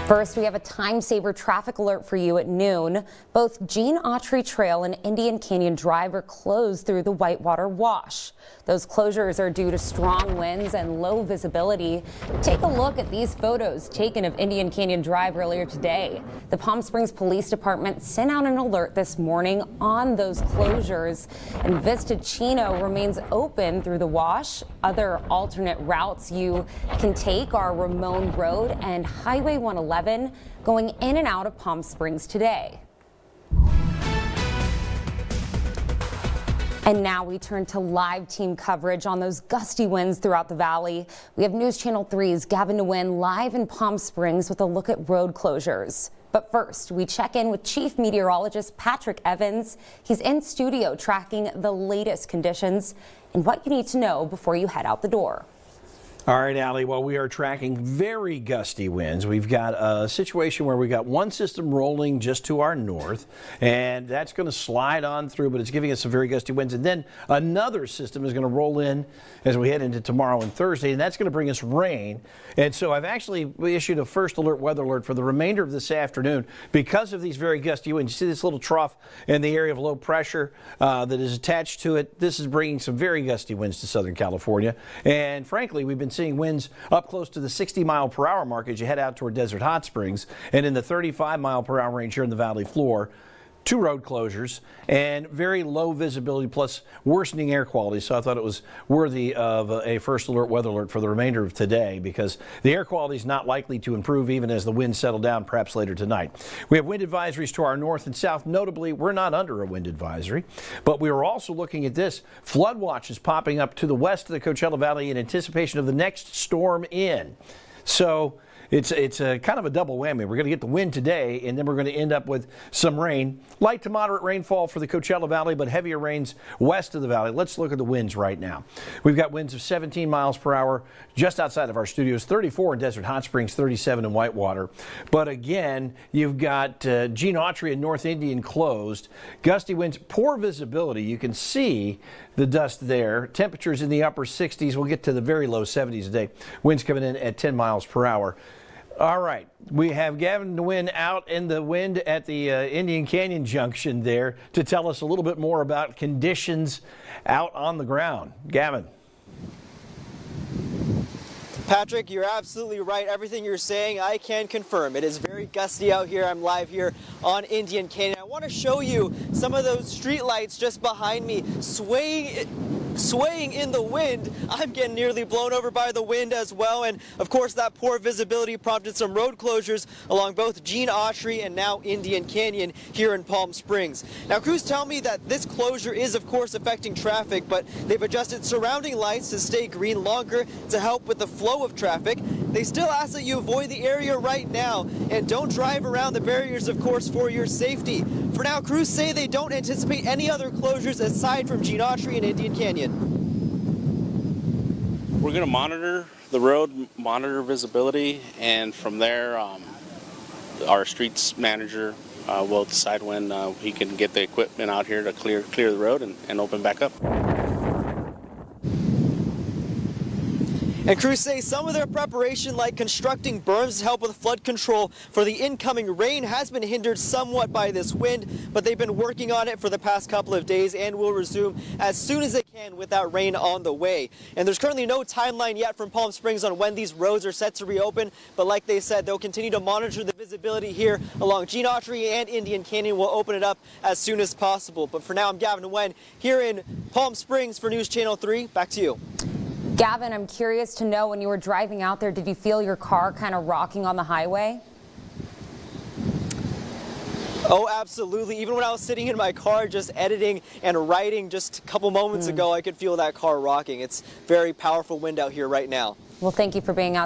First, we have a time-saver traffic alert for you at noon. Both Gene Autry Trail and Indian Canyon Drive are closed through the Whitewater Wash. Those closures are due to strong winds and low visibility. Take a look at these photos taken of Indian Canyon Drive earlier today. The Palm Springs Police Department sent out an alert this morning on those closures, and Vista Chino remains open through the wash. Other alternate routes you can take are Ramon Road and Highway 111 going in and out of Palm Springs today. And now we turn to live team coverage on those gusty winds throughout the valley. We have News Channel 3's Gavin Nguyen live in Palm Springs with a look at road closures. But first, we check in with Chief Meteorologist Patrick Evans. He's in studio tracking the latest conditions and what you need to know before you head out the door. All right, Allie, well, we are tracking very gusty winds. We've got a situation where we got one system rolling just to our north, and that's going to slide on through, but it's giving us some very gusty winds. And then another system is going to roll in as we head into tomorrow and Thursday, and that's going to bring us rain. And so I've actually issued a first alert weather alert for the remainder of this afternoon because of these very gusty winds. You see this little trough in the area of low pressure that is attached to it. This is bringing some very gusty winds to Southern California. And frankly, we've been seeing winds up close to the 60-mile-per-hour mark as you head out toward Desert Hot Springs, and in the 35-mile-per-hour range here in the valley floor. 2 road closures and very low visibility plus worsening air quality. So I thought it was worthy of a first alert weather alert for the remainder of today because the air quality is not likely to improve even as the winds settle down perhaps later tonight. We have wind advisories to our north and south. Notably, we're not under a wind advisory, but we are also looking at this. Flood watch is popping up to the west of the Coachella Valley in anticipation of the next storm in. So it's a kind of a double whammy. We're going to get the wind today, and then we're going to end up with some rain. Light to moderate rainfall for the Coachella Valley, but heavier rains west of the valley. Let's look at the winds right now. We've got winds of 17 miles per hour just outside of our studios, 34 in Desert Hot Springs, 37 in Whitewater. But again, you've got Gene Autry and North Indian closed. Gusty winds, poor visibility. You can see the dust there. Temperatures in the upper 60s. We'll get to the very low 70s today. Winds coming in at 10 miles per hour. All right, we have Gavin Nguyen out in the wind at the Indian Canyon Junction there to tell us a little bit more about conditions out on the ground. Gavin. Patrick, you're absolutely right. Everything you're saying, I can confirm. It is very gusty out here. I'm live here on Indian Canyon. I want to show you some of those street lights just behind me swaying in the wind. I'm getting nearly blown over by the wind as well. And of course, that poor visibility prompted some road closures along both Gene Autry and now Indian Canyon here in Palm Springs. Now, crews tell me that this closure is, of course, affecting traffic, but they've adjusted surrounding lights to stay green longer to help with the flow of traffic. They still ask that you avoid the area right now and don't drive around the barriers, of course, for your safety. For now, crews say they don't anticipate any other closures aside from Gene Autry and Indian Canyon. We're going to monitor the road, monitor visibility, and from there, our streets manager will decide when he can get the equipment out here to clear the road and open back up. And crews say some of their preparation, like constructing berms to help with flood control for the incoming rain, has been hindered somewhat by this wind, but they've been working on it for the past couple of days and will resume as soon as they can with that rain on the way. And there's currently no timeline yet from Palm Springs on when these roads are set to reopen, but like they said, they'll continue to monitor the visibility here along Gene Autry and Indian Canyon. We'll open it up as soon as possible. But for now, I'm Gavin Nguyen here in Palm Springs for News Channel 3. Back to you. Gavin, I'm curious to know, when you were driving out there, did you feel your car kind of rocking on the highway? Oh, absolutely. Even when I was sitting in my car just editing and writing just a couple moments ago, I could feel that car rocking. It's very powerful wind out here right now. Well, thank you for being out.